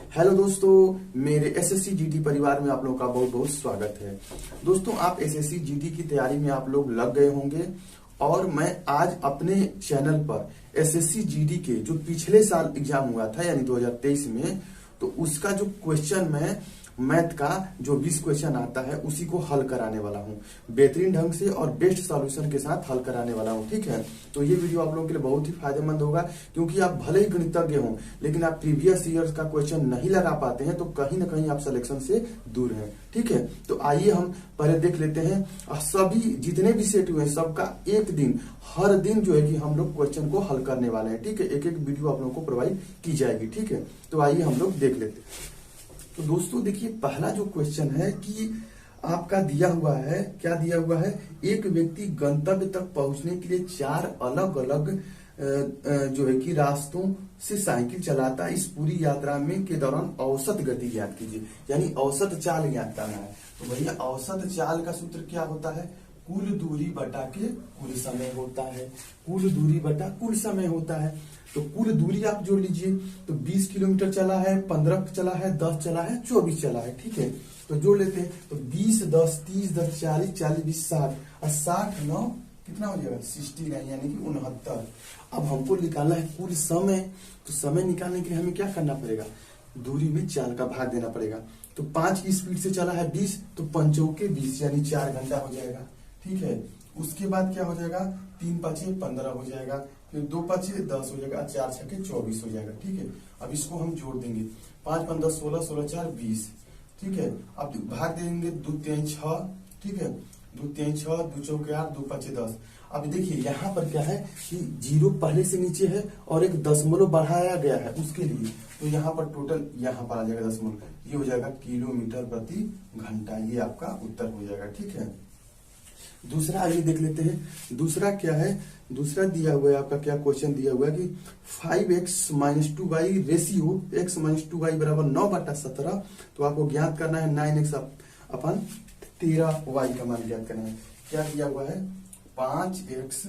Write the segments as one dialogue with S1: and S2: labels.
S1: Hello दोस्तों, मेरे SSC GD परिवार में आप लोगों का बहुत बहुत स्वागत है। दोस्तों, आप एसएससी जीडी की तैयारी में आप लोग लग गए होंगे और मैं आज अपने चैनल पर एसएससी जीडी के जो पिछले साल एग्जाम हुआ था यानी 2023 में, तो उसका जो क्वेश्चन मैं मैथ का जो 20 क्वेश्चन आता है उसी को हल कराने वाला हूँ बेहतरीन ढंग से और बेस्ट सॉल्यूशन के साथ हल कराने वाला हूँ। ठीक है, तो ये वीडियो आप लोगों के लिए बहुत ही फायदेमंद होगा क्योंकि आप भले ही गणितज्ञ हों लेकिन आप प्रीवियस ईयर्स का क्वेश्चन नहीं लगा पाते हैं तो कहीं ना कहीं आप सिलेक्शन से दूर हैं। ठीक है, तो आइए हम पहले देख लेते हैं। सभी जितने भी सेट हुए हैं सबका एक दिन हर दिन जो है कि हम लोग क्वेश्चन को हल करने वाले हैं। ठीक है, एक एक वीडियो आप लोगों को प्रोवाइड की जाएगी। ठीक है, तो आइए हम लोग देख लेते हैं। तो दोस्तों देखिए, पहला जो क्वेश्चन है कि आपका दिया हुआ है, क्या दिया हुआ है, एक व्यक्ति गंतव्य तक पहुंचने के लिए 4 अलग अलग जो है कि रास्तों से साइकिल चलाता है। इस पूरी यात्रा में के दौरान औसत गति ज्ञात कीजिए, यानी औसत चाल ज्ञात करना है। तो भैया औसत चाल का सूत्र क्या होता है, कुल दूरी बटा के कुल समय होता है। कुल दूरी बटा कुल समय होता है। तो कुल दूरी आप जोड़ लीजिए, तो 20 किलोमीटर चला है, 15 चला है, 10 चला है, 24 चला है। ठीक है, तो जोड़ लेते हैं। तो 20 10 30 10 40 40 20 60 और 60 9 कितना हो जाएगा 69 यानी कि 69। अब हमको निकालना है कुल समय। तो समय निकालने के लिए हमें क्या करना पड़ेगा, दूरी में 4 का भाग देना पड़ेगा। तो 5 की स्पीड से चला है 20, तो 5 चौके 20 यानी 4 घंटा हो जाएगा। ठीक है, उसके बाद क्या हो जाएगा, 3 5 15 हो जाएगा, फिर 2 5 10 हो जाएगा, 4 6 24 हो जाएगा। ठीक है, अब इसको हम जोड़ देंगे, 5 5 10 16 16 4 20। ठीक है, अब भाग देंगे 2 3 6। ठीक है, 2 3 6 2 चौके 8 2 5 10। अब देखिए यहाँ पर क्या है कि 0 पहले से नीचे है और एक दशमलव बढ़ाया गया है उसके लिए, तो यहाँ पर टोटल यहाँ पर आ जाएगा दशमलव, ये हो जाएगा किलोमीटर प्रति घंटा। ये आपका उत्तर हो जाएगा। ठीक है, दूसरा आइए देख लेते हैं। दूसरा क्या है, दूसरा दिया हुआ है आपका, क्या क्वेश्चन दिया हुआ है कि 5x - 2y ratio x - 2y बराबर 9/17। तो आपको ज्ञात करना है 9x अपन 13y का मान ज्ञात करना है। क्या दिया हुआ है, 5x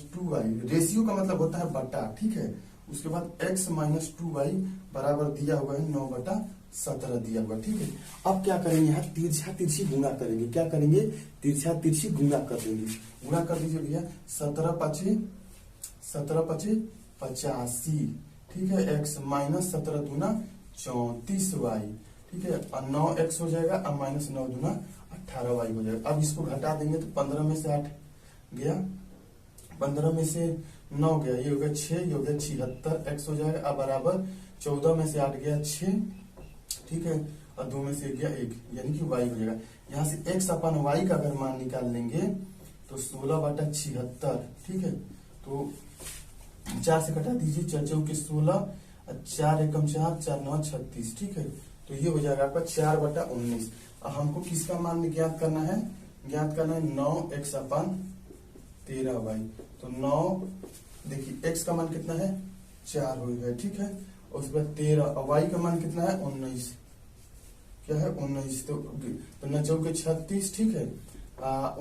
S1: - 2y रेशियो का मतलब होता है बटा। ठीक है, उसके बाद x - 2y बराबर दिया हुआ है 9/17 दिया हुआ। ठीक है, अब क्या करेंगे, यहाँ तिरछा तिरछी गुणा करेंगे। क्या करेंगे, तिरछा तिरछी गुणा कर देंगे। गुणा कर दीजिए भैया, 17 5 85। ठीक है, x - 17 दूना 34y। ठीक है, और 9x हो जाएगा और -9 दूना 18y हो जाएगा। अब इसको घटा देंगे तो 15 में से 8 गया, 15 में से 9 गया, ये हो गया 6, ये हो गया 76, x हो जाएगा। अब बराबर 14 में से 8 गया 6। ठीक है, और 2 में से गया 1 यानी कि y हो जाएगा। यहाँ से x अपन y का अगर मान निकाल लेंगे तो 16/76। ठीक है, तो 4 से कटा दीजिए, 4 चौके 16 और 4 एकम 4 4 9 36। ठीक है, तो ये हो जाएगा आपका 4/19। अब हमको किसका मान ज्ञात करना है, ज्ञात करना है 9x अपन 13y। तो 9 देखिए x का मान कितना है 4 हो गया। ठीक है, और उसके बाद 13 और y का मान कितना है 19। क्या है 19, तो 9 चौके 36। ठीक है,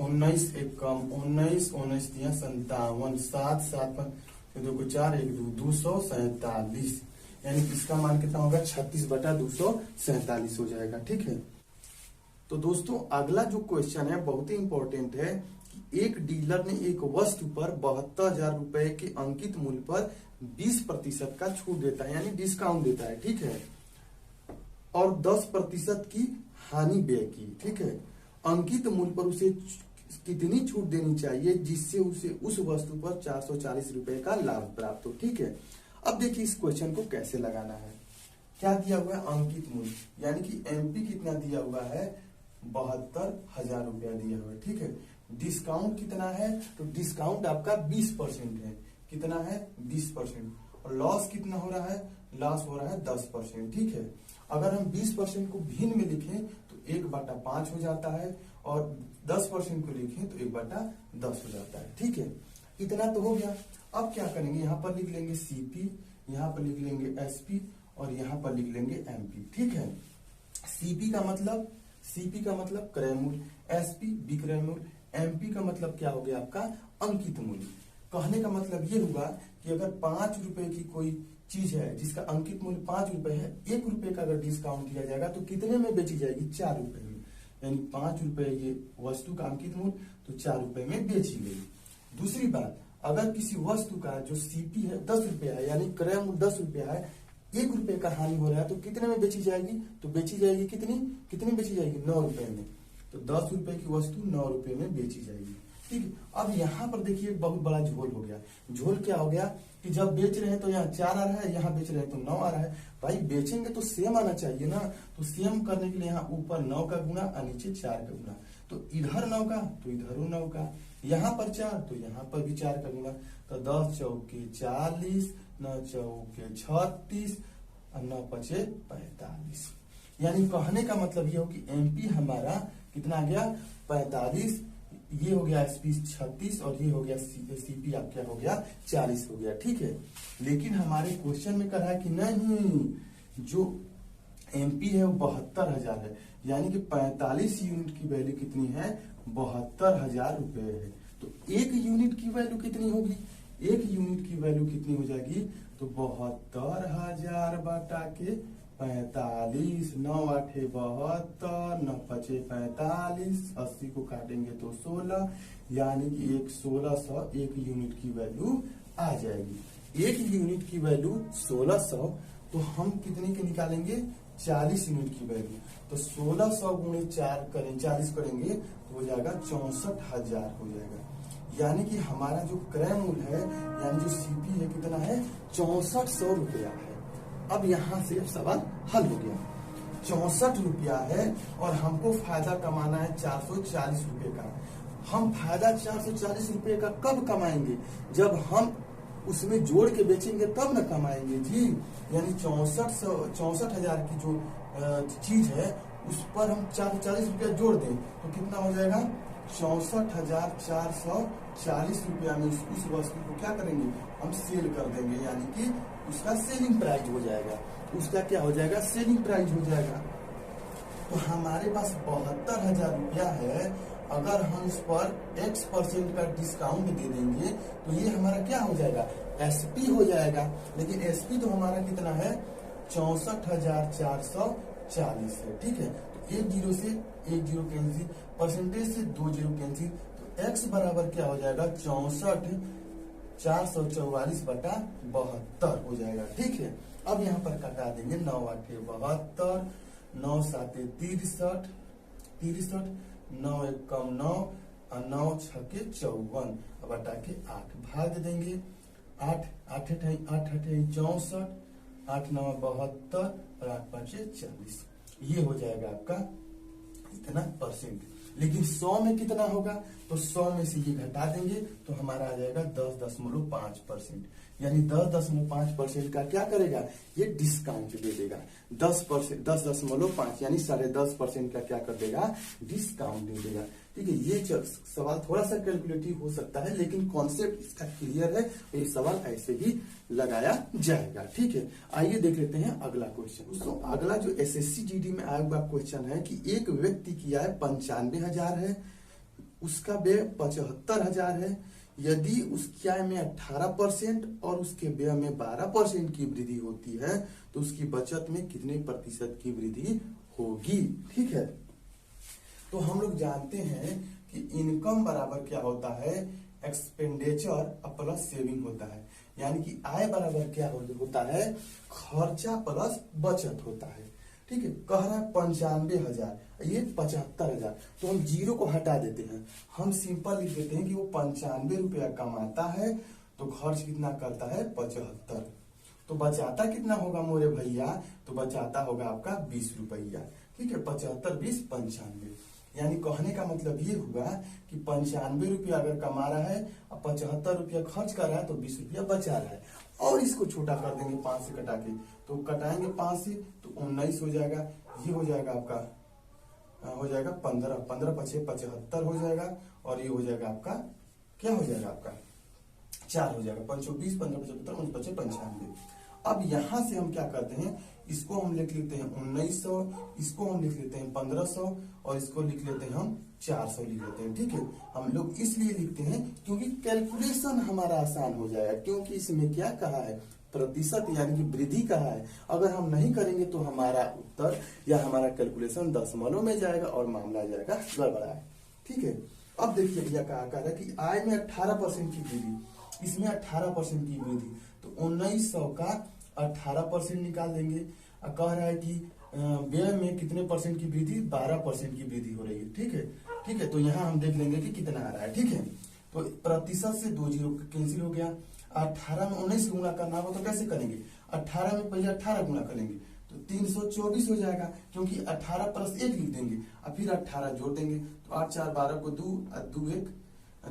S1: 19 एक कम 19 19 दिया 57, 7 7 2 को 4 1 2 247 यानी इसका मान कितना होगा 36/247 हो जाएगा। ठीक है, तो दोस्तों अगला जो क्वेश्चन है बहुत ही इंपॉर्टेंट है कि एक डीलर ने एक वस्तु पर 72,000 रुपए के अंकित मूल्य पर 20% का छूट देता है यानी डिस्काउंट देता है। ठीक है, और 10% की हानि व्यय की। ठीक है, अंकित मूल्य पर उसे कितनी छूट देनी चाहिए जिससे उसे उस वस्तु पर 440 रुपए का लाभ प्राप्त हो। ठीक है, अब देखिए इस क्वेश्चन को कैसे लगाना है। क्या दिया हुआ है, अंकित मूल्य यानी कि एमपी कितना दिया हुआ है 72,000 रुपया दिया हुआ है। ठीक है, डिस्काउंट कितना है, तो डिस्काउंट आपका 20% है। कितना है 20%। और लॉस कितना हो रहा है, लॉस हो रहा है 10%। ठीक है, अगर हम 20% को भिन्न में लिखें तो 1/5 हो जाता है और 10% को लिखें तो 1/10 हो जाता है। ठीक है, इतना तो हो गया। अब क्या करेंगे, यहाँ पर लिख लेंगे सीपी, यहाँ पर लिख लेंगे एसपी और यहाँ पर लिख लेंगे एमपी। ठीक है, सीपी का मतलब क्रय मूल्य, एसपी विक्रय मूल्य, एमपी का मतलब क्या हो गया आपका अंकित मूल्य। कहने का मतलब ये हुआ कि अगर 5 रुपए की कोई चीज है जिसका अंकित मूल्य 5 रुपए है, 1 रुपए का अगर डिस्काउंट किया जाएगा तो कितने में बेची जाएगी? 4 रुपए में। यानी 5 रुपए ये वस्तु का अंकित मूल्य, तो 4 रुपए में बेची गई। दूसरी बात, अगर किसी वस्तु का जो सीपी है 10 रुपया है, यानी क्रय मूल्य 10 रुपया है, 1 रुपए का हानि हो रहा है, तो कितने में बेची जाएगी? तो बेची जाएगी कितनी बेची जाएगी? 9 रुपए में। तो 10 रुपए की वस्तु 9 रुपए में बेची जाएगी। ठीक है, अब यहाँ पर देखिए एक बहुत बड़ा झोल हो गया। झोल क्या हो गया कि जब बेच रहे हैं तो यहाँ 4 आ रहा है, यहाँ बेच रहे हैं तो 9 आ रहा है। भाई बेचेंगे तो सेम आना चाहिए ना, तो सेम करने के लिए यहाँ ऊपर 9 का गुना और नीचे 4 का गुना। तो इधर 9 का तो इधर 9 का, यहाँ पर 4 तो यहाँ पर भी 4 का गुना। तो 10 चौके 40, 9 चौके 36 और 9 पचे 45। यानी कहने का मतलब ये हो कि एमपी हमारा कितना आ गया? 45। ये हो गया एसपी 36 और ये हो गया सीपी आप क्या हो गया? 40 हो गया। ठीक है, लेकिन हमारे क्वेश्चन में कहा है कि नहीं, जो एमपी है वो 72,000 है, यानी कि 45 यूनिट की वैल्यू कितनी है? 72,000 रुपए है। तो 1 यूनिट की वैल्यू कितनी होगी? 1 यूनिट की वैल्यू कितनी हो जाएगी? तो 72,000 बटा के 45, 9 आठे 72, 9 पचे 45, 80 को काटेंगे तो 16, यानी कि 1600 1 यूनिट की वैल्यू आ जाएगी। 1 यूनिट की वैल्यू 1600, तो हम कितने के निकालेंगे? 40 यूनिट की वैल्यू। तो 1600 गुणे 4 करें, 40 करेंगे तो हो जाएगा 64,000 हो जाएगा। यानी कि हमारा जो क्रय मूल्य है, यानी जो सीपी है कितना है? 6400 रुपया है। अब यहां से सवाल हल हो गया। 64 रुपया है और हमको फायदा कमाना है 440 रुपए का। हम फायदा 440 रुपए का कब कमाएंगे? जब हम उसमें जोड़ के बेचेंगे तब न कमाएंगे जी। यानी 64,000 की जो चीज है उस पर हम 440 रुपया जोड़ दें तो कितना हो जाएगा? 64,440 रुपया में उस वस्तु को क्या करेंगे? हम सेल कर देंगे, यानी कि उसका सेलिंग प्राइस हो जाएगा। उसका क्या हो जाएगा? सेलिंग प्राइस हो जाएगा। तो हमारे पास 72,000 रुपया है। अगर हम इस पर X% का डिस्काउंट दे देंगे तो ये हमारा क्या हो जाएगा? एसपी हो जाएगा। लेकिन एसपी तो हमारा कितना है? 64,440 है। ठीक है, तो 1 जीरो से 1 जीरो कैंसिल, परसेंटेज से 2 जीरो कैंसिल, तो x बराबर क्या हो जाएगा? 64,444 बटा 72 हो जाएगा। ठीक है, अब यहाँ पर कटा देंगे 9 आठे 72, 9 साते 63, 9 एकम 9 और 9 छके 54 बटा के 8 भाग देंगे। 8 8 अठे 64, 8 9 72 और 8 5 40। ये हो जाएगा आपका इतना परसेंट। लेकिन 100 में कितना होगा? तो 100 में से ये घटा देंगे तो हमारा आ जाएगा 10.5%। यानी 10.5% का क्या करेगा? ये डिस्काउंट दे देगा। 10.5 यानी 10.5% का क्या कर देगा? डिस्काउंट दे देगा। ठीक है, ये सवाल थोड़ा सा कैलकुलेटिव हो सकता है, लेकिन कॉन्सेप्ट इसका क्लियर है। ये सवाल ऐसे ही लगाया जाएगा। ठीक है, आइए देख लेते हैं अगला क्वेश्चन। दोस्तों, अगला जो एसएससी जीडी में आया हुआ क्वेश्चन है कि एक व्यक्ति की आय 95,000 है, उसका व्यय 75,000 है। यदि उसकी आय में 18% और उसके व्यय में 12% की वृद्धि होती है तो उसकी बचत में कितने प्रतिशत की वृद्धि होगी? ठीक है, तो हम लोग जानते हैं कि इनकम बराबर क्या होता है? एक्सपेंडिचर प्लस सेविंग होता है। यानी कि आय बराबर क्या होता है? खर्चा प्लस बचत होता है। ठीक है, कह रहा है 95,000, ये 75,000, तो हम जीरो को हटा देते हैं। हम सिंपल लिख देते हैं कि वो 95 रुपया कमाता है तो खर्च कितना करता है? 75। तो बचाता कितना होगा मोरे भैया? तो बचाता होगा आपका 20 रुपया। ठीक है, 75 20 95। यानी कहने का मतलब ये हुआ कि 95 रुपया अगर कमा रहा है और 75 रुपया खर्च कर रहा है तो 20 रुपया बचा रहा है। और इसको छोटा कर देंगे 5 से कटा के, तो कटाएंगे 5 से तो 19 हो जाएगा। ये हो जाएगा आपका हो जाएगा 15, 15 पचे 75 हो जाएगा। और ये हो जाएगा आपका क्या हो जाएगा? आपका 4 हो जाएगा। 5 20 15 75 19 पचे 95। अब यहां से हम क्या करते हैं? इसको हम लिख लेते हैं 1900, इसको हम लिख लेते हैं 1500 और इसको लिख लेते हैं हम 400 लिख लेते हैं। ठीक है, हम लोग इसलिए लिखते हैं क्योंकि कैलकुलेशन हमारा आसान हो जाएगा। क्योंकि इसमें क्या कहा है? प्रतिशत यानी कि वृद्धि कहा है। अगर हम नहीं करेंगे तो हमारा उत्तर या हमारा कैलकुलेशन दशमलव में जाएगा और मामला जाएगा गड़बड़ा है। ठीक है, अब देखिए भैया कहा कह रहा है कि आय में 18% की वृद्धि, इसमें 18% की वृद्धि, तो 1900 का 18% निकाल देंगे। कह रहा है कि व्यय में कितने परसेंट की वृद्धि, 12% की वृद्धि हो रही है। ठीक है, ठीक है, तो यहाँ हम देख लेंगे कि कितना आ रहा है। ठीक है, तो प्रतिशत से 2 जीरो कैंसिल हो गया। 18 में 19 गुणा करना हो तो कैसे करेंगे, 18 में पहले 18 गुणा करेंगे तो 324 हो जाएगा, क्योंकि 18 प्लस 1 लिख देंगे और फिर 18 जोड़ देंगे तो 8 4 12 को 2 2 1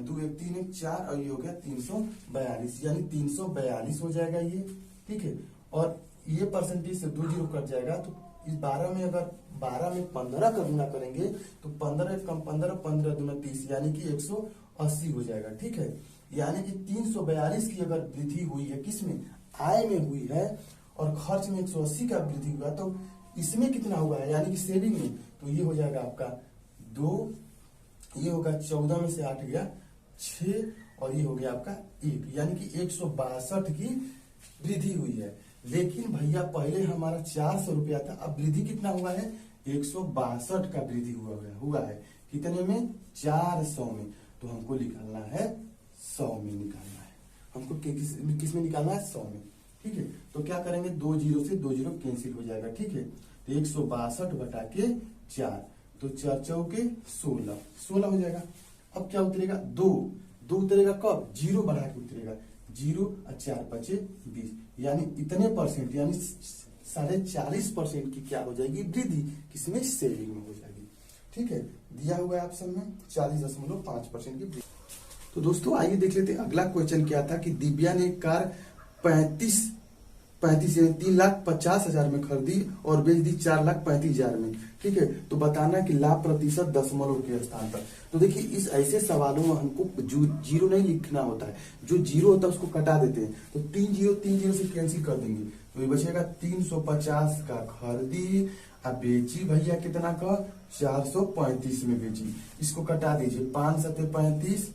S1: 2 1 3 1 4 और ये हो गया 342, यानी 342 हो जाएगा ये। ठीक है, और ये परसेंटेज से 2 जीरो कट जाएगा तो इस 12 में अगर 12 में 15 का गुना करेंगे तो 15 कम 15 15 दूना 30 यानी कि 180 हो जाएगा। ठीक है, यानी कि 342 की अगर वृद्धि हुई है किसमें, आय में हुई है, और खर्च में 180 का वृद्धि हुआ तो इसमें कितना हुआ है यानी कि सेविंग में, तो ये हो जाएगा आपका 2, ये होगा 14 में से 8 गया 6 और ये हो गया आपका 1, यानी कि 162 की वृद्धि हुई है। लेकिन भैया पहले हमारा 400 रुपया था, अब वृद्धि कितना हुआ है, 162 का वृद्धि हुआ है कितने में, 400 में, तो हमको निकालना है 100 में निकालना है, हमको किस में निकालना है, 100 में। ठीक है, तो क्या करेंगे, 2 जीरो से 2 जीरो कैंसिल हो जाएगा। ठीक है, तो 162 बटा के 4, तो 4 चौके 16 हो जाएगा। अब क्या उतरेगा, 2 उतरेगा कब, 0 बढ़ा के उतरेगा, 0 और 4 बचे 20, यानी इतने परसेंट यानी 40.5% की क्या हो जाएगी वृद्धि, किसमें, सेविंग में हो जाएगी। ठीक है, दिया हुआ है ऑप्शन में 40.5% की वृद्धि। तो दोस्तों आइए देख लेते हैं अगला क्वेश्चन क्या था कि दिव्या ने कार 35 यानी 3,50,000 में खरीदी और बेच दी 4,35,000 में। ठीक है, तो बताना कि लाभ प्रतिशत दशमलव के स्थान पर। तो देखिए इस ऐसे सवालों में हमको जीरो नहीं लिखना होता है, जो जीरो होता है उसको कटा देते हैं, तो 3 जीरो से कैंसिल कर देंगे तो ये बचेगा 350 का खरीदी और बेची भैया कितना का, 435 में बेची। इसको कटा दीजिए, 5 सते 35,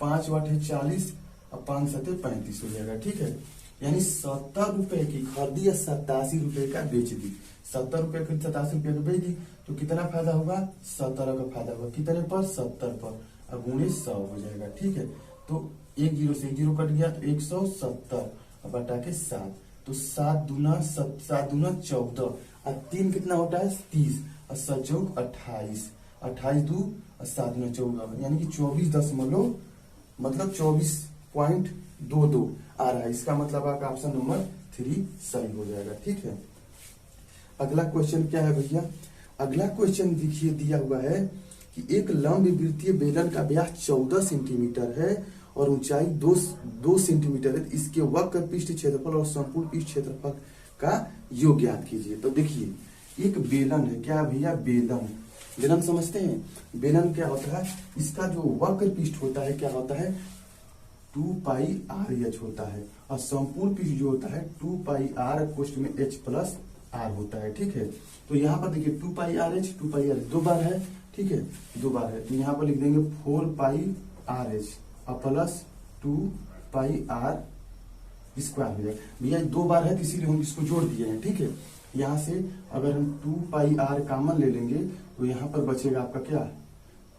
S1: 5 वाटे 40 और 5 सते 35 हो जाएगा। ठीक है, यानी 70 रुपए की खरीदी या 87 रुपए का बेच दी, 70 रुपए की 87 रुपए का बेच दी तो कितना फायदा होगा, 17 का फायदा होगा, कितने पर, 70 पर, अब गुणे 100 हो जाएगा। ठीक है, तो 1 जीरो से 1 जीरो कट गया तो 170 बटा के 7, तो 7 दूना 14 और 3 कितना होता है, 30 और 7 चौक 28, 28 2 और 7 दूना 14, यानी कि 24 मतलब 24.22 आ रहा है। इसका मतलब आपका ऑप्शन नंबर 3 सही हो जाएगा। ठीक है, अगला क्वेश्चन क्या है भैया, अगला क्वेश्चन देखिए दिया हुआ है कि एक लंब वृत्तीय बेलन का व्यास 14 सेंटीमीटर है और ऊंचाई 2 सेंटीमीटर है, इसके वक्र पृष्ठ क्षेत्रफल और संपूर्ण पृष्ठ क्षेत्रफल का योग ज्ञात कीजिए। तो देखिए एक बेलन है, क्या भैया, बेलन समझते हैं, बेलन क्या होता है, इसका जो वक्र पृष्ठ होता है क्या होता है, 2 पाई आर एच होता है, और संपूर्ण पृष्ठ जो होता है 2 पाई आर कोष्ठ में एच प्लस आर होता है। ठीक है, तो यहाँ पर देखिए 2 पाई आर एच 2 बार है। ठीक है, 2 बार है, तो यहाँ पर लिख देंगे 4 पाई आर एच और प्लस 2 पाई आर स्क्वायर हो जाएगा। भैया 2 बार है तो इसीलिए हम इसको जोड़ दिए हैं। ठीक है, यहाँ से अगर हम 2 पाई आर कॉमन ले लेंगे तो यहाँ पर बचेगा आपका क्या,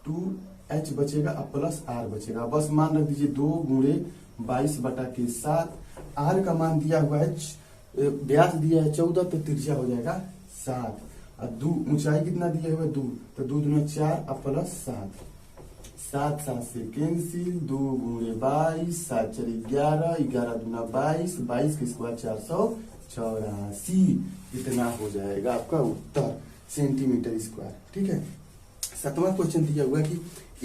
S1: 2h बचेगा और प्लस आर बचेगा। बस मान रख दीजिए 2 गुणे 22 बटा के 7, आर का मान दिया हुआ है, व्यास दिया है 14 तो त्रिज्या हो जाएगा 7 और 2 ऊंचाई कितना दिया हुआ है 2, तो 2 दूना 4 और प्लस 7, 7 7 से कैंसिल, 2 गुणे 22, 7 4 11, 11 दूना 22, 22 के स्क्वायर 484, इतना हो जाएगा आपका उत्तर सेंटीमीटर स्क्वायर। ठीक है, 7वां क्वेश्चन दिया हुआ है कि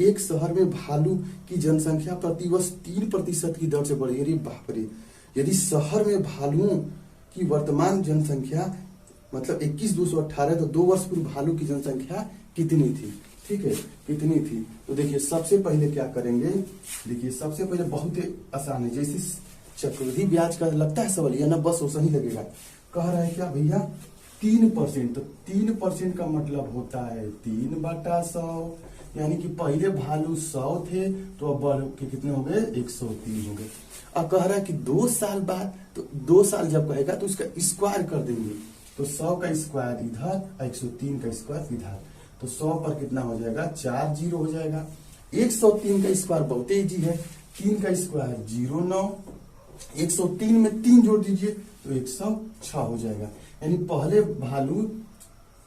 S1: एक शहर में भालू की जनसंख्या प्रतिवर्ष 3% की दर से बढ़ी। अरे बाप रे, यदि शहर में भालुओं की वर्तमान जनसंख्या मतलब 21,218 तो 2 वर्ष पूर्व भालू की जनसंख्या कितनी थी। ठीक है, कितनी थी, तो देखिए सबसे पहले क्या करेंगे, देखिए सबसे पहले बहुत ही आसान है, जैसे चक्रवृद्धि ब्याज का लगता है सवाल या ना, बस वैसा ही लगेगा। कह रहा है क्या भैया 3%, तो 3% का मतलब होता है 3/100, यानी कि पहले भालू 100 थे तो अब बढ़ के कितने हो गए, 103 हो गए। अब कह रहा है कि 2 साल बाद, तो 2 साल जब कहेगा तो उसका स्क्वायर कर देंगे, तो 100 का स्क्वायर इधर और 103 का स्क्वायर इधर, तो 100 पर कितना हो जाएगा, 4 जीरो हो जाएगा। 103 का स्क्वायर बहुत इजी है, 3 का स्क्वायर 0 9, 103 में 3 जोड़ दीजिए तो 106 हो जाएगा। यानी पहले भालू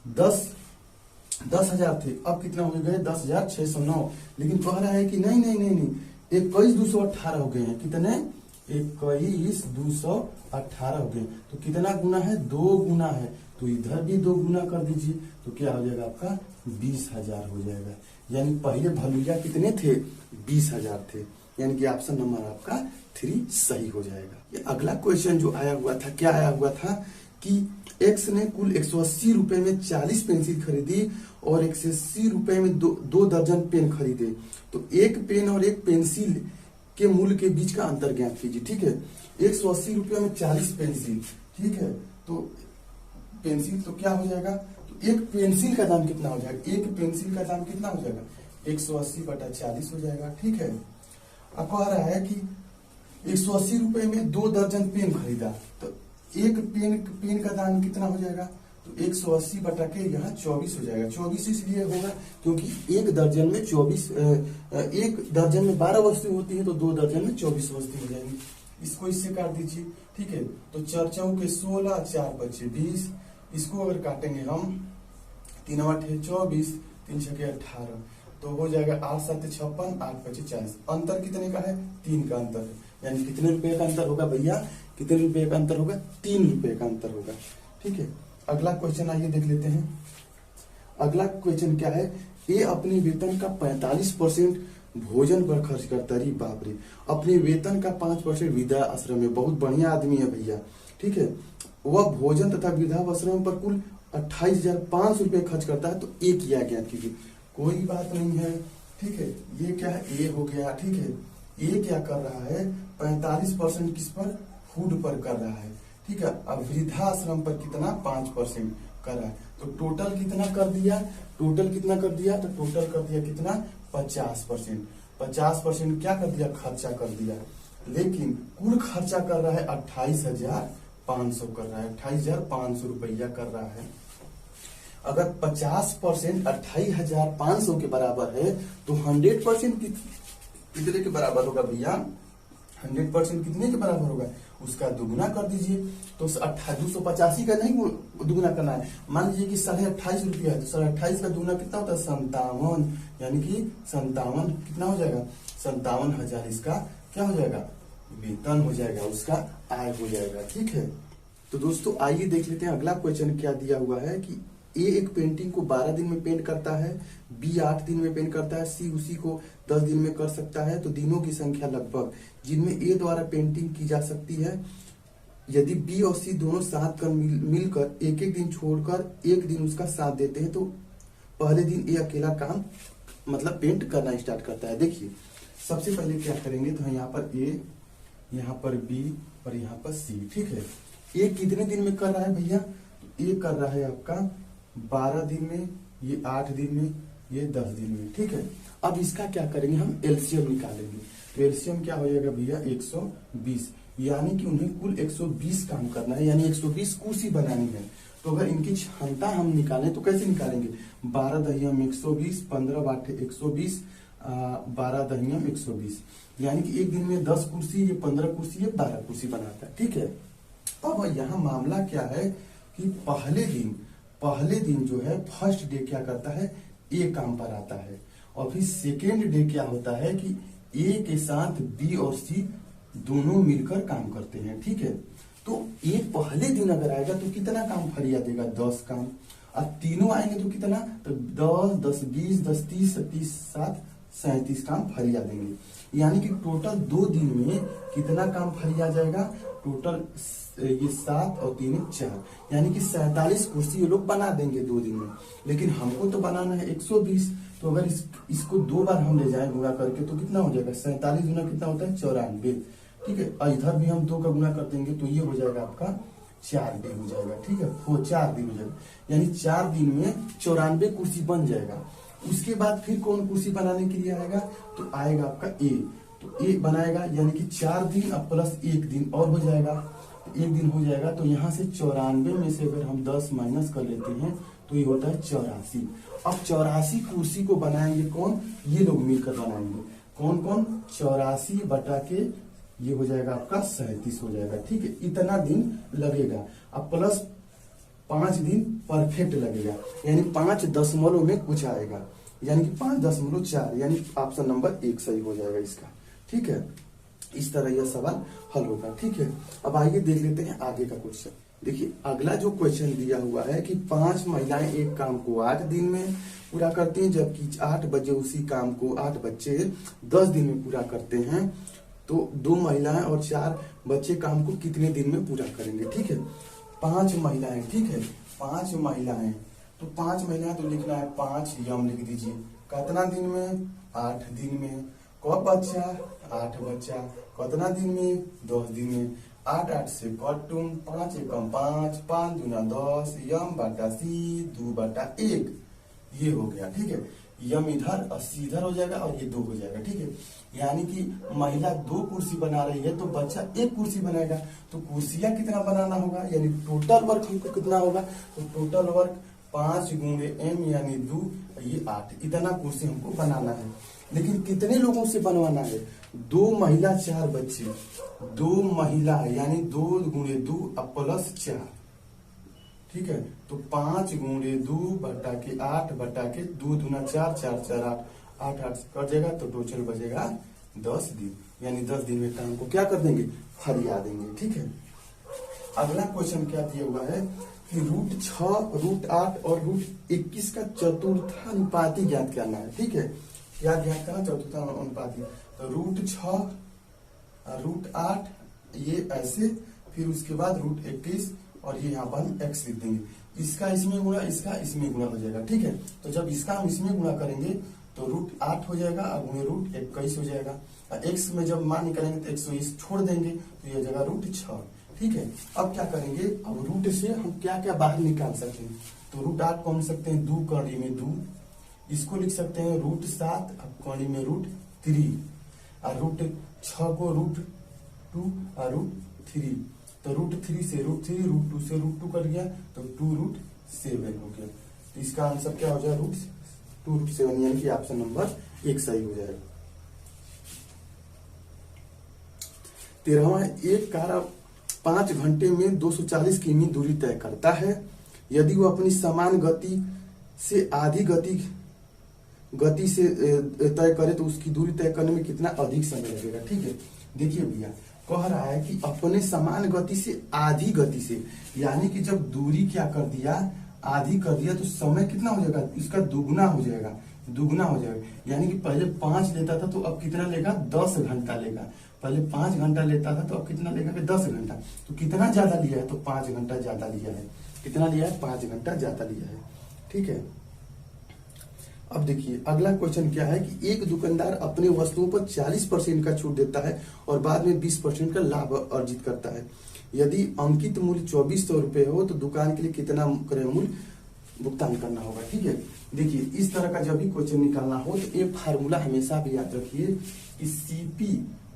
S1: 10,000 थे, अब कितना हो गए, 10,609। लेकिन कह रहा है कि नहीं नहीं नहीं नहीं, 21,218 हो गए हैं। कितने, 21,218 हो गए। तो कितना गुना है, 2 गुना है, तो इधर भी 2 गुना कर दीजिए, तो क्या हो जाएगा आपका, 20,000 हो जाएगा। यानी पहले भलुइया कितने थे, 20,000 थे। यानी कि ऑप्शन नंबर आपका 3 सही हो जाएगा। ये अगला क्वेश्चन जो आया हुआ था, क्या आया हुआ था कि एक्स ने कुल 180 रुपए में 40 पेंसिल खरीदी और 180 रुपए में 2 दर्जन पेन खरीदे। तो एक पेन और एक पेंसिल के मूल्य के बीच का अंतर ज्ञात कीजिए। ठीक है, 180 रुपये में 40 पेंसिल, ठीक है, तो पेंसिल तो क्या हो जाएगा, तो एक पेंसिल का दाम कितना हो जाएगा, एक पेंसिल का दाम कितना हो जाएगा, 180/40 हो जाएगा। ठीक है, अब कह रहा है कि 180 रुपए में 2 दर्जन पेन खरीदा, तो एक पेन का दाम कितना हो जाएगा, तो 180 बटा के यहाँ 24 हो जाएगा। 24 इसलिए होगा क्योंकि एक दर्जन में 12 वस्तु होती है, तो 2 दर्जन में 24 वस्तु हो जाएंगी। इसको इससे काट दीजिए। ठीक है, तो 4 चौके 16, 4 बचे 20। इसको अगर काटेंगे हम, 3 8 24, 3 6 18, तो हो जाएगा 8 7 56, 8 5 40। अंतर कितने का है, 3 का अंतर है। यानी कितने रुपए का अंतर होगा भैया, कितने रुपए का अंतर होगा, 3 रुपए का अंतर होगा। ठीक है, अगला क्वेश्चन आइए देख लेते हैं। अगला क्वेश्चन क्या है, ये अपने वेतन का 45% भोजन पर खर्च करता है। बाप रे, अपने वेतन का 5% वृद्धा आश्रम में, बहुत बढ़िया आदमी है भैया। ठीक है, वह भोजन तथा वृद्धाश्रम पर कुल 28,500 रुपए खर्च करता है, तो ये किया ज्ञात कीजिए। कोई बात नहीं है। ठीक है, ये क्या है, ये हो गया। ठीक है, ये क्या कर रहा है, 45% किस पर, फूड पर कर रहा है। ठीक है, अब वृद्धाश्रम पर कितना, 5% कर रहा है, तो टोटल कितना कर दिया, टोटल कितना कर दिया, तो टोटल कर दिया कितना, 50%। 50% क्या कर दिया, खर्चा कर दिया। लेकिन कुल खर्चा कर रहा है 28,500 कर रहा है, 28,500 रुपया कर रहा है। अगर 50% 28,500 के बराबर है, तो 100% कितने के बराबर होगा भैया, 100% कितने के बराबर होगा, उसका दुगुना कर दीजिए। तो 285 का नहीं दुगुना करना है। मान लीजिए कि 28.5 रुपया है, तो 28.5 का दुगुना कितना होता है, 57। यानी कि 57 कितना हो जाएगा, 57,000 इसका क्या हो जाएगा, वेतन हो जाएगा, उसका आय हो जाएगा। ठीक है, तो दोस्तों आइए देख लेते हैं अगला क्वेश्चन क्या दिया हुआ है कि ए एक पेंटिंग को 12 दिन में पेंट करता है, बी 8 दिन में पेंट करता है, सी उसी को 10 दिन में कर सकता है। तो दिनों की संख्या लगभग जिनमें ए द्वारा पेंटिंग की जा सकती है। यदि बी और सी दोनों साथ कर मिलकर एक एक दिन छोड़कर एक दिन उसका साथ देते हैं, तो पहले दिन ए अकेला काम मतलब पेंट करना स्टार्ट करता है। देखिए सबसे पहले क्या करेंगे, तो यहाँ पर ए, यहाँ पर बी और यहाँ पर सी। ठीक है, ए कितने दिन में कर रहा है भैया, ए कर रहा है आपका 12 दिन में, ये 8 दिन में, ये 10 दिन में। ठीक है, अब इसका क्या करेंगे, हम एलसीएम निकालेंगे। तो एलसीएम क्या हो जाएगा भैया, 120। यानी कि उन्हें कुल 120 काम करना है, यानी 120 कुर्सी बनानी है। तो अगर इनकी क्षमता हम निकालें तो कैसे निकालेंगे, 12 दहियम 120, 15 बाटे 120, 12 दहियम 120। यानी कि एक दिन में 10 कुर्सी, ये 15 कुर्सी, ये 12 कुर्सी बनाता है। ठीक है, अब यहाँ मामला क्या है कि पहले दिन जो है फर्स्ट डे क्या करता है, ए काम पर आता है, और फिर सेकेंड डे क्या होता है कि ए के साथ बी और सी दोनों मिलकर काम करते हैं। ठीक है, तो ए पहले दिन अगर आएगा तो कितना काम फरिया देगा, 10 काम। और तीनों आएंगे तो कितना, तो 10 10 20 10 30 30 7 37 काम फरिया देंगे। यानी कि टोटल 2 दिन में कितना काम फरिया जाएगा, टोटल ये 7 और 3 4, यानी कि 47 कुर्सी ये लोग बना देंगे 2 दिन में। लेकिन हमको तो बनाना है 120, तो अगर इसको 2 बार हम ले जाए गुणा करके तो कितना हो जाएगा, 47 गुना कितना होता है, 94। ठीक है, और इधर भी हम 2 का गुना कर देंगे तो ये हो जाएगा आपका 4 दिन हो जाएगा। ठीक है, वो 4 दिन हो जाएगा, यानी 4 दिन में 94 कुर्सी बन जाएगा। उसके बाद फिर कौन कुर्सी बनाने के लिए आएगा, तो आएगा आपका ए। तो ए बनाएगा यानी कि 4 दिन अब प्लस 1 दिन और हो जाएगा, तो 1 दिन हो जाएगा। तो यहाँ से 94 में से अगर हम 10 माइनस कर लेते हैं तो ये होता है 84। अब 84 कुर्सी को बनाएंगे कौन, ये लोग मिलकर बनाएंगे। कौन कौन, 84 बटा के ये हो जाएगा आपका 37 हो जाएगा। ठीक है, इतना दिन लगेगा। अब प्लस 5 दिन परफेक्ट लगेगा, यानी 5 दशमलव में कुछ आएगा, यानी कि 5.4, यानी ऑप्शन नंबर 1 सही हो जाएगा इसका। ठीक है, इस तरह यह सवाल हल होगा। ठीक है, अब आइए देख लेते हैं आगे का क्वेश्चन। देखिए अगला जो क्वेश्चन दिया हुआ है कि 5 महिलाएं एक काम को 8 दिन में पूरा करती हैं, जबकि 8 बच्चे उसी काम को 8 बच्चे 10 दिन में पूरा करते हैं। तो 2 महिलाएं और 4 बच्चे काम को कितने दिन में पूरा करेंगे। ठीक है, 5 महिलाएं, ठीक है 5 महिलाएं, तो 5 महिलाएं तो लिखना है 5 यम लिख दीजिए। कितना दिन में, 8 दिन में। कब बच्चा, 8 बच्चा। कितना दिन में, 10 दिन में। 8 8 से कटुम, 5 एकम 5, 5 दूना 10, यम बटा सी 2 बटा 1, ये हो गया। ठीक है, यम इधर और सी इधर हो जाएगा और ये 2 हो जाएगा। ठीक है, यानी कि महिला 2 कुर्सी बना रही है तो बच्चा 1 कुर्सी बनाएगा। तो कुर्सियां कितना बनाना होगा, यानी टोटल वर्क हमको कितना होगा, तो टोटल वर्क 5 गुणे m यानी 2, ये 8, इतना कुर्सी हमको बनाना है। लेकिन कितने लोगों से बनवाना है, 2 महिला 4 बच्चे, 2 महिला यानी 2 गुणे 2 अब प्लस 4। ठीक है, तो 5 गुणे 2 बटा के 8 बटा के 2 दूना 4, 4 4 8, 8 8 कट जाएगा तो टोटल बचेगा 10 दिन, यानी 10 दिन में काम को क्या कर देंगे, फरिया देंगे। ठीक है, अगला क्वेश्चन क्या दिया हुआ है कि √6, √8 और √21 का चतुर्थानुपाती ज्ञात करना है। ठीक है, क्या ज्ञात करना, चतुर्थानुपाती। तो √6, √8 ये ऐसे, फिर उसके बाद √21 और ये यहाँ पर हम x लिख देंगे। इसका इसमें गुणा, इसका इसमें गुणा हो जाएगा। ठीक है, तो जब इसका हम इसमें गुणा करेंगे तो √8 हो जाएगा और गुणे √21 हो जाएगा। x में जब मान निकालेंगे तो 120 छोड़ देंगे तो यह जगह √6। ठीक है, अब क्या करेंगे, अब रूट से हम क्या क्या बाहर निकाल सकते हैं। तो √8 को हम सकते हैं 2 कड़ी में 2, इसको लिख सकते हैं √7, अब कड़ी में √3, और √6 को √2 और √3। तो √3 से √3, √2 से √2 कट गया तो 2√7 हो गया। तो इसका आंसर क्या हो जाएगा, √2√7, यानी कि ऑप्शन नंबर 1 सही हो जाएगा। 13वां, एक कार 5 घंटे में 240 किमी दूरी तय करता है। यदि वो अपनी समान गति से आधी गति से तय करे तो उसकी दूरी तय करने में कितना अधिक समय लगेगा। ठीक है, देखिए भैया कह रहा है कि अपने समान गति से आधी गति से, यानी कि जब दूरी क्या कर दिया, आधी कर दिया, तो समय कितना हो जाएगा, इसका दुगुना हो जाएगा, दुगुना हो जाएगा। यानी कि पहले 5 लेता था तो अब कितना लेगा, 10 घंटा लेगा। पहले 5 घंटा लेता था तो अब कितना लेगा, 10 घंटा। तो कितना ज्यादा लिया है, तो 5 घंटा ज्यादा लिया है। कितना लिया है, 5 घंटा ज्यादा लिया है। ठीक है, अब देखिए अगला क्वेश्चन क्या है कि एक दुकानदार अपने वस्तुओं पर 40% का छूट देता है और बाद में 20% का लाभ अर्जित करता है। यदि अंकित मूल्य 2400 रुपए हो तो दुकान के लिए कितना क्रय मूल्य भुगतान करना होगा। ठीक है, देखिए इस तरह का जब भी क्वेश्चन निकालना हो तो ये फार्मूला हमेशा भी याद रखिए कि CP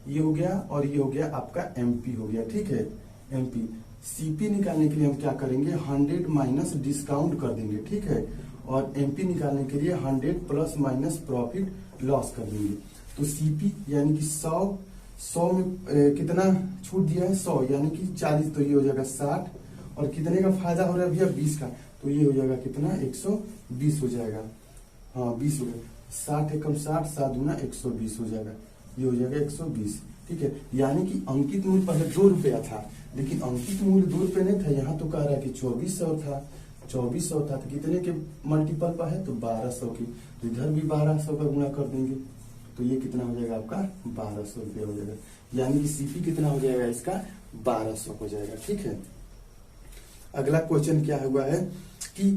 S1: ये हो गया और ये हो गया आपका MP हो गया। ठीक है, MP CP निकालने के लिए हम क्या करेंगे, 100 माइनस डिस्काउंट कर देंगे। ठीक है, और MP निकालने के लिए 100 प्लस माइनस प्रॉफिट लॉस कर देंगे। तो CP यानी कि 100 में कितना छूट दिया है, 100 यानी कि 40, तो ये हो जाएगा 60, और कितने का फायदा हो रहा है भैया, 20 का, तो ये हो जाएगा कितना, 120 हो जाएगा। हाँ 20 हो गया, 60 एकम 60, 7 दूना 120 हो जाएगा, ये हो जाएगा 120। ठीक है, यानी कि अंकित मूल्य पहले 2 रुपया था, लेकिन अंकित मूल्य 2 रुपये नहीं था, यहाँ तो कह रहा है कि 2400 था, 2400 था, तो कितने के मल्टीपल पर है, तो 1200 की, तो इधर भी 1200 का गुणा कर देंगे तो ये कितना हो जाएगा आपका, 1200 रुपये हो जाएगा। यानी कि CP कितना हो जाएगा इसका, 1200 हो जाएगा। ठीक है, अगला क्वेश्चन क्या हुआ है कि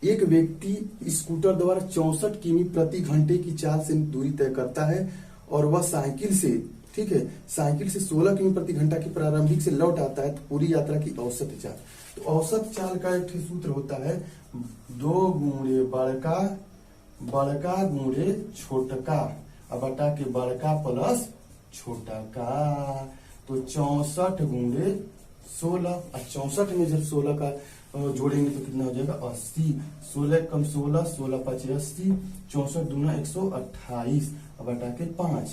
S1: एक व्यक्ति स्कूटर द्वारा 64 किमी प्रति घंटे की चाल से दूरी तय करता है और वह साइकिल से, ठीक है, साइकिल से 16 किमी प्रति घंटा की प्रारंभिक से लौट आता है, तो पूरी यात्रा की औसत चाल। तो औसत चाल का एक सूत्र होता है 2 गुणे बड़का बड़का गुणे छोटका अब बटा के बड़का प्लस छोटा का, तो 64 गुणे 16। और 64 में जब 16 का जोड़ेंगे तो कितना हो जाएगा 80। 16 कम 16, 16 5 80, 64 दूना 128 अब बटा के 5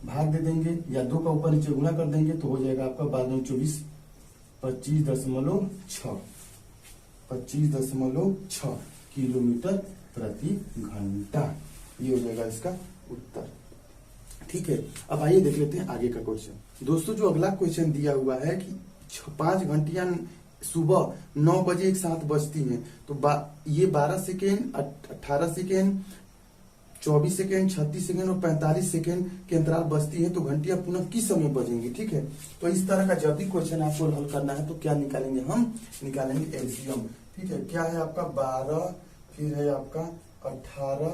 S1: भाग दे देंगे या 2 का ऊपर नीचे गुना कर देंगे तो हो जाएगा आपका 12 25.6 25.6 किलोमीटर प्रति घंटा। ये हो जाएगा इसका उत्तर। ठीक है, अब आइए देख लेते हैं आगे का क्वेश्चन। दोस्तों जो अगला क्वेश्चन दिया हुआ है कि 5 घंटियां सुबह 9 बजे एक साथ बजती हैं, तो ये 12 सेकेंड, 18 सेकेंड, 24 सेकेंड, 36 सेकेंड और 45 सेकेंड के अंतराल बजती है, तो घंटियां पुनः किस समय बजेंगी। ठीक है, तो इस तरह का जब भी क्वेश्चन आपको हल करना है तो क्या निकालेंगे, हम निकालेंगे एलसीएम। ठीक है, क्या है आपका 12, फिर है आपका 18,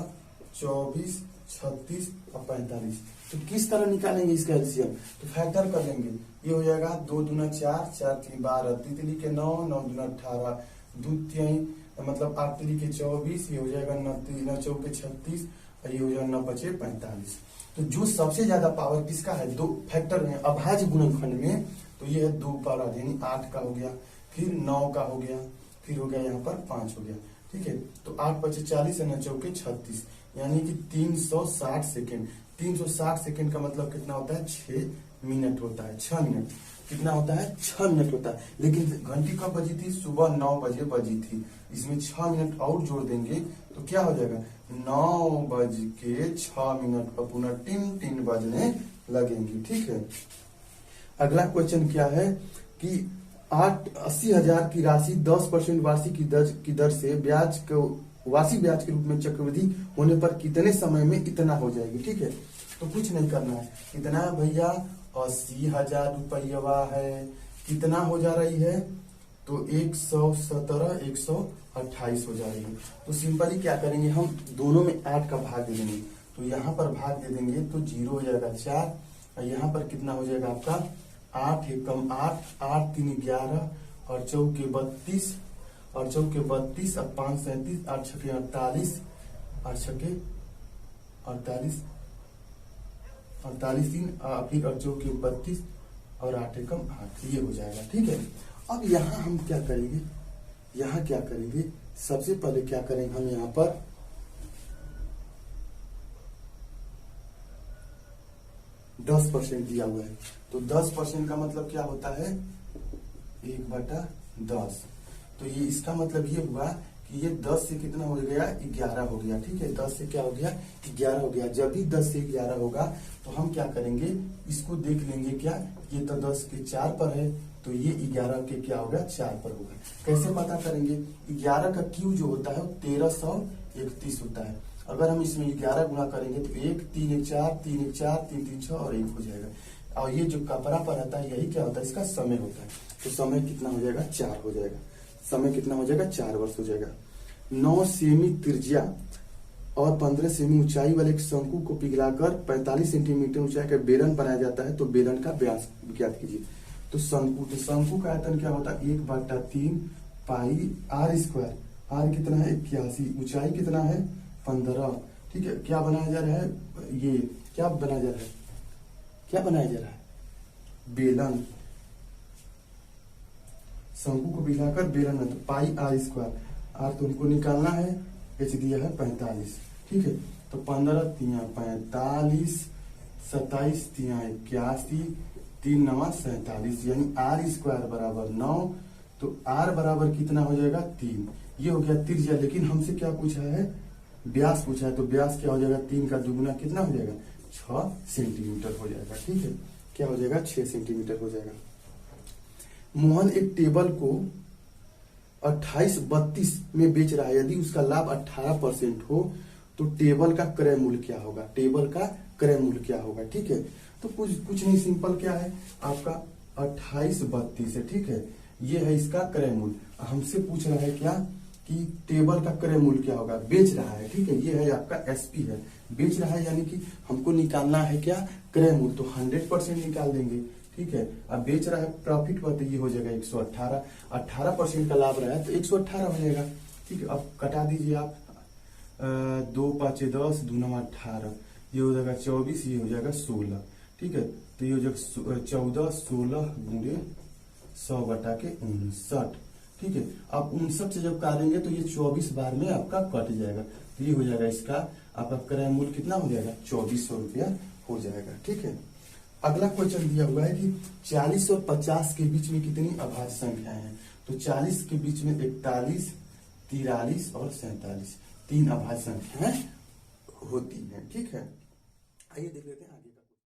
S1: 24, 36 और 45। तो किस तरह निकालेंगे इसका एलसीएम, तो फैक्टर कर लेंगे। ये हो जाएगा 2 दूना 4, 4 3 12, तितली के 9, 9 दूना 18, 2 3 मतलब 8 तितली के 24, ये हो जाएगा 9 3 चौके 36 और ये हो जाएगा 9 5 45। तो जो सबसे ज्यादा पावर किसका है, दो फैक्टर में अभाज्य गुणनखंड में, तो ये है 2 पावर यानी 8 का हो गया, फिर 9 का हो गया, फिर हो गया यहाँ पर 5 हो गया। ठीक है, तो 8 5 40 और 9 चौके 36 यानी कि 360 सेकेंड। 360 सेकेंड का मतलब कितना होता है, 6 मिनट होता है। 6 मिनट कितना होता है, 6 मिनट होता है। लेकिन घंटी कब बजी थी, सुबह 9 बजे बजी थी। इसमें 6 मिनट और जोड़ देंगे तो क्या हो जाएगा, 9 बज के 6 मिनट पर पुनः टिन टिन बजने लगेंगी। ठीक है, अगला क्वेश्चन क्या है कि 80,000 की राशि 10% वार्षिक की दर से ब्याज को वार्षिक ब्याज के रूप में चक्रवृद्धि होने पर कितने समय में इतना हो जाएगी। ठीक है, तो कुछ नहीं करना है, कितना भैया 80,000 रुपया है, कितना हो जा रही है, तो 117 128 हो जा रही है। तो सिंपली क्या करेंगे, हम दोनों में 8 का भाग दे देंगे, तो यहाँ पर भाग दे देंगे तो 0 हो जाएगा 4, और यहाँ पर कितना हो जाएगा आपका 8 एकम 8, 8 3 11 और चौके 32 और चौके 32 और 5 37, 8 छके 48 और छके 48 48 3 फिर और चौके 32 और 8 एकम 8, ये हो जाएगा। ठीक है, अब यहाँ हम क्या करेंगे, यहाँ क्या करेंगे, सबसे पहले क्या करेंगे, हम यहाँ पर 10% दिया हुआ है, तो 10% का मतलब क्या होता है, 1/10। तो ये इसका मतलब ये हुआ कि ये 10 से कितना हो गया, 11 हो गया। ठीक है, 10 से क्या हो गया, 11 हो गया। जब भी 10 से 11 होगा तो हम क्या करेंगे, इसको देख लेंगे, क्या ये तो 10 के 4 पर है, तो ये 11 के क्या होगा, 4 पर होगा। कैसे पता करेंगे, 11 का क्यू जो होता है वो 1331 होता है। अगर हम इसमें 11 गुना करेंगे तो 1 3 1 4 3 1 4 3 3 6 और 1 हो जाएगा। और ये जो कपड़ा पर रहता है यही क्या होता है, इसका समय होता है। तो समय कितना हो जाएगा, 4 हो जाएगा। समय कितना हो जाएगा, 4 वर्ष हो जाएगा। 9 सेमी त्रिज्या और 15 सेमी ऊंचाई वाले एक शंकु को पिघलाकर 45 सेंटीमीटर ऊंचाई का बेलन बनाया जाता है, तो बेलन का व्यास ज्ञात कीजिए। तो शंकु का आयतन क्या होता है, 1/3 पाई आर स्क्वायर। आर कितना है, 81। ऊंचाई कितना है, 15। ठीक है, क्या बनाया जा रहा है, ये क्या बनाया जा रहा है, क्या बनाया जा रहा है, बेलन। शंकु को पिघलाकर बेलन में, तो पाई आर स्क्वायर। आर तो उनको निकालना है, एच दिया है 45। ठीक है, तो 15 3 45, 27 3 81, 3 9 47 यानी आर स्क्वायर बराबर 9। तो आर बराबर कितना हो जाएगा, 3। ये हो गया त्रिज्या। लेकिन हमसे क्या पूछा है, व्यास पूछा है, तो व्यास क्या हो जाएगा, 3 का दुगुना कितना हो जाएगा, 6 सेंटीमीटर हो जाएगा। ठीक है, क्या हो जाएगा, 6 सेंटीमीटर हो जाएगा। मोहन एक टेबल को 28-32 में बेच रहा है। यदि उसका लाभ 18% हो तो टेबल का क्रय मूल्य क्या होगा, टेबल का क्रय मूल्य क्या होगा। ठीक है, तो कुछ नहीं, सिंपल क्या है आपका 28-32 है। ठीक है, ये है इसका क्रय मूल्य। हमसे पूछ रहा है क्या कि टेबल का क्रय मूल्य क्या होगा, बेच रहा है। ठीक है, ये है आपका एसपी है, बेच रहा है, यानी कि हमको निकालना है क्या, क्रय मूल्य। तो 100% निकाल देंगे। ठीक है, अब बेच रहा है प्रॉफिट पर, तो ये हो जाएगा 118। 18% का लाभ रहा है तो 118 हो जाएगा। ठीक है, अब कटा दीजिए आप, दो पाँचे 10, दो नवा 18, ये हो जाएगा 24, ये हो जाएगा 16। ठीक है, तो ये हो जाएगा 14, 16 गुणे 100 बटा के 59। ठीक है, आप 59 से जब काटेंगे तो ये 24 बार में आपका कट जाएगा, तो ये हो जाएगा इसका आपका क्रय मूल्य कितना हो जाएगा, 2400 रुपया हो जाएगा। ठीक है, अगला क्वेश्चन दिया हुआ है कि 40 और 50 के बीच में कितनी अभाज्य संख्याएं हैं। तो 40 के बीच में 41, 43 और 47 तीन अभाज्य संख्याएं होती हैं। ठीक है, आइए देख लेते हैं आगे।